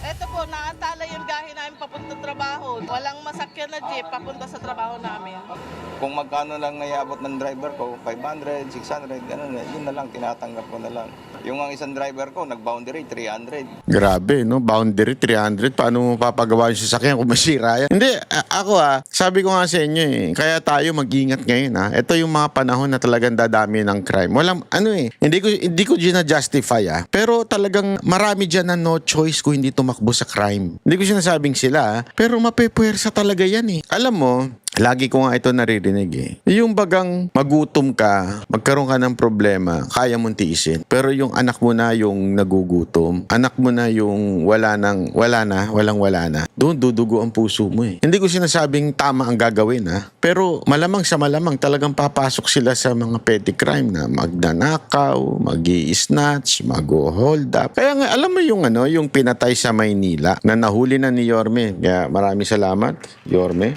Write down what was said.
Ito po, naantala yung gahe namin papunta trabaho. Walang masakyan na jeep papunta sa trabaho namin. Kung magkano lang naiabot ng driver ko, 500, 600, ganun, yun na lang, tinatanggap ko na lang. Yung ang isang driver ko, nag-boundary, 300. Grabe, no? Boundary 300. Paano mo papagawa yung sasakyan kung masira yan? Hindi, ako sabi ko nga sa inyo kaya tayo mag-ingat ngayon Ito yung mga panahon na talagang dadami ng crime. Walang, hindi ko gina-justify pero talagang marami dyan na no choice kung hindi tumakbo sa crime. Hindi ko sinasabing sila pero mapepuwersa talaga yan Alam mo, lagi ko nga ito naririnig Yung bagang magutom ka, magkaroon ka ng problema, kaya mong tiisin. Pero yung anak mo na yung nagugutom, anak mo na yung wala na, doon dudugo ang puso mo Hindi ko sinasabing tama ang gagawin pero malamang sa malamang talagang papasok sila sa mga petty crime na magnanakaw, mag-i-snatch, mag-hold up. Kaya nga, alam mo yung pinatay sa Maynila na nahuli na ni Yorme. Kaya maraming salamat, Yorme.